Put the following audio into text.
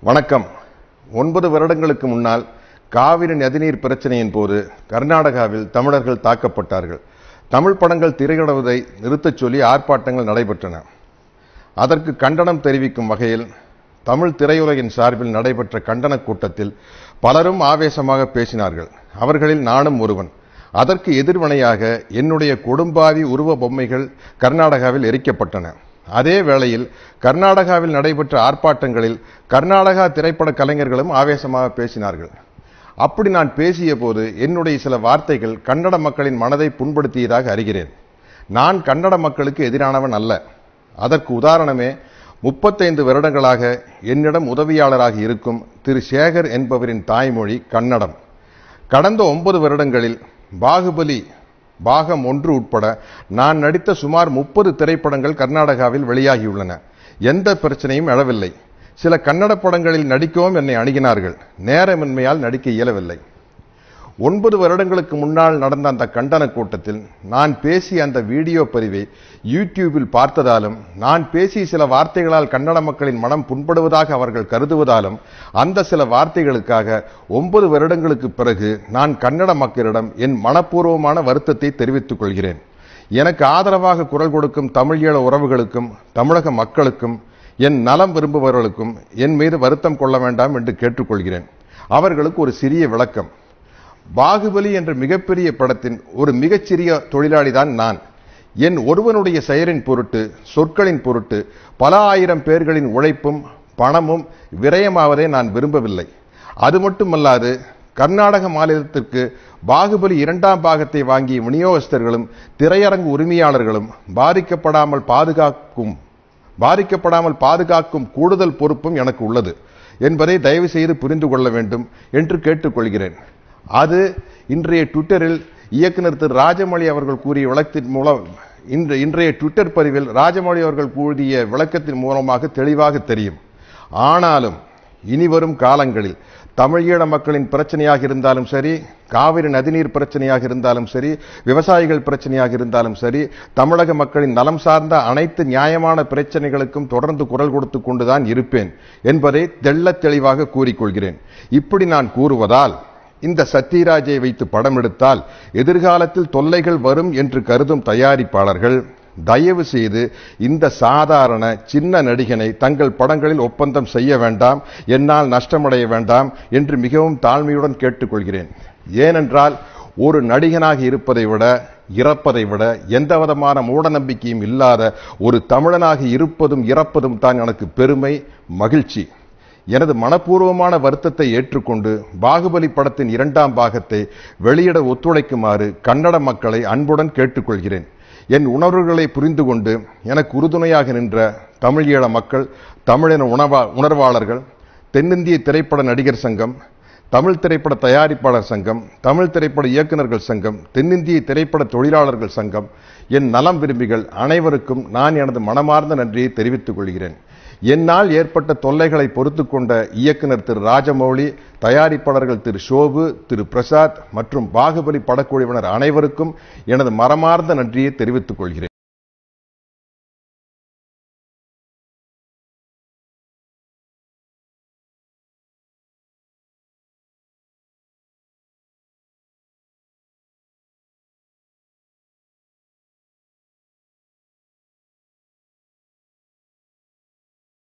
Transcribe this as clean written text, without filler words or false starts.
வணக்கம். 9 வருடங்களுக்கு முன்னால் காவிரி நதிநீர் பிரச்சனையின் போது கர்நாடகாவில் தமிழர்கள் தாக்கப்பட்டார்கள். தமிழ் படங்கள் திரையிடுவதை நிறுத்தச் சொல்லி ஆர்ப்பாட்டங்கள் நடைபெற்றன. அதற்கு கண்டனம் தெரிவிக்கும் வகையில் தமிழ் திரையுலகின் சார்பில் நடைபெற்ற கண்டன கூட்டத்தில் பலரும் ஆவேசமாக பேசினார்கள். அவர்களில் நானும் ஒருவன். அதற்கு எதிர்வினையாக என்னுடைய கொடும்பாவி உருவ பொம்மைகள் கர்நாடகாவில் எரிக்கப்பட்டன. அதே வேளையில் கர்நாடகாவில் நடைபெற்ற ஆர்ப்பாட்டங்களில் கர்நாடகா திரைப்பட கலைஞர்களும் ஆவேசமாக பேசினார்கள். அப்படி நான் பேசிய போது என்னுடைய சில வார்த்தைகள் கன்னட மக்களின் மனதை புண்படுத்தியதாக அறிகிறேன். நான் கன்னட மக்களுக்கு எதிரானவன் அல்ல. அதற்கு உதாரணமே 35 வருடங்களாக என்னிடம் உதவியாளராக இருக்கும் திரு சேகர் என்பவரின் தாய்மொழி கன்னடம். கடந்த 9 வருடங்களில் பாகுபலி பாகம் 1 உட்பட நான் நடித்த சுமார் 30 திரைப்படங்கள் கர்நாடகாவில் வெளியாகியுள்ளன. எந்த பிரச்சனையும் எழவில்லை. சில கன்னட படங்களில் நடிக்கவும் என்னை அணுகினார்கள். நேரமின்மையால் நடிக்க இயலவில்லை. 9 வருடங்களுக்கு முன்னால் நடந்த அந்த கண்டன கூட்டத்தில் நான் பேசிய அந்த வீடியோ பதிவை யூடியூபில் பார்த்ததாலும் நான் பேசிய சில வார்த்தைகளால் கன்னட மக்களின் மனம் புண்படுவதாக அவர்கள் கருதுவதாலும் அந்த சில வார்த்தைகளுக்காக 9 வருடங்களுக்கு பிறகு நான் கன்னட மக்களிடம் என் மனப்பூர்வமான வருத்தத்தை தெரிவித்துக் கொள்கிறேன். எனக்கு ஆதரவாக குரல் கொடுக்கும் தமிழீழ உறவுகளுக்கும் தமிழக மக்களுக்கும் என் நலம் விரும்புபவர்களுக்கும் என் மீது வருத்தம் கொள்ள வேண்டாம் என்று கேட்டுக்கொள்கிறேன். அவர்களுக்கு ஒரு சிறிய விளக்கம். பாகுபலி என்ற மிகப்பெரிய படத்தின் ஒரு மிகச்சிறிய தொழிலாளிதான் நான். என் ஒருவனுடைய செயலின் பொருட்டு சொற்களின் பொருட்டு பல ஆயிரம் பேர்களின் உழைப்பும் பணமும் விரயமாவதை நான் விரும்பவில்லை. அது மட்டுமல்லாது கர்நாடக மாநிலத்திற்கு பாகுபலி 2ஆம் பாகத்தை வாங்கிய விநியோகஸ்தர்களும் திரையரங்கு உரிமையாளர்களும் பாதிக்கப்படாமல் பாதுகாக்கும் கூடுதல் பொறுப்பும் எனக்கு உள்ளது என்பதை தயவு செய்து புரிந்து கொள்ள வேண்டும் என்று கேட்டுக்கொள்கிறேன். அது இன்றைய ட்விட்டரில் இயக்குனர் திரு ராஜமௌழி அவர்கள் கூறிய விளக்கத்தின் மூலம் இன்றைய ட்விட்டர் பதிவில் ராஜமௌழி அவர்கள் கூறிய விளக்கத்தின் மூலமாக தெளிவாக தெரியும். ஆனாலும் இனிவரும் காலங்களில் தமிழீழ மக்களின் பிரச்சனையாக இருந்தாலும் சரி, காவிரி நதிநீர் பிரச்சனையாக இருந்தாலும் சரி, விவசாயிகள் பிரச்சனையாக இருந்தாலும் சரி, தமிழக மக்களின் நலம் சார்ந்த அனைத்து நியாயமான பிரச்சனைகளுக்கும் தொடர்ந்து குரல் கொடுத்து கொண்டுதான் இருப்பேன் என்பதை தெள்ளத் தெளிவாக கூறிக்கொள்கிறேன். இப்படி நான் கூறுவதால் இந்த சத்யராஜை வைத்து படம் எடுத்தால் எதிர்காலத்தில் தொல்லைகள் வரும் என்று கருதும் தயாரிப்பாளர்கள் தயவு செய்து இந்த சாதாரண சின்ன நடிகனை தங்கள் படங்களில் ஒப்பந்தம் செய்ய வேண்டாம், என்னால் நஷ்டமடைய வேண்டாம் என்று மிகவும் தாழ்மையுடன் கேட்டுக்கொள்கிறேன். ஏனென்றால் ஒரு நடிகனாக இருப்பதை விட இறப்பதை விட எந்தவிதமான மூட நம்பிக்கையும் இல்லாத ஒரு தமிழனாக இருப்பதும் இறப்பதும் தான் எனக்கு பெருமை, மகிழ்ச்சி. எனது மனப்பூர்வமான வருத்தத்தை ஏற்றுக்கொண்டு பாகுபலி படத்தின் 2ஆம் பாகத்தை வெளியிட ஒத்துழைக்குமாறு கன்னட மக்களை அன்புடன் கேட்டுக்கொள்கிறேன். என் உணர்வுகளை புரிந்து கொண்டு எனக்கு உறுதுணையாக நின்ற தமிழீழ மக்கள், தமிழின உணர்வாளர்கள், தென்னிந்திய திரைப்பட நடிகர் சங்கம், தமிழ் திரைப்பட தயாரிப்பாளர் சங்கம், தமிழ் திரைப்பட இயக்குநர்கள் சங்கம், தென்னிந்திய திரைப்பட தொழிலாளர்கள் சங்கம், என் நலம் விரும்பிகள் அனைவருக்கும் நான் எனது மனமார்ந்த நன்றியை தெரிவித்துக் கொள்கிறேன். என்னால் ஏற்பட்ட தொல்லைகளை பொறுத்து கொண்ட இயக்குனர் திரு ராஜமௌழி, தயாரிப்பாளர்கள் திரு ஷோபு, திரு பிரசாத் மற்றும் பாகுபலி படக்குழுவினர் அனைவருக்கும் எனது மனமார்ந்த நன்றியை தெரிவித்துக் கொள்கிறேன்.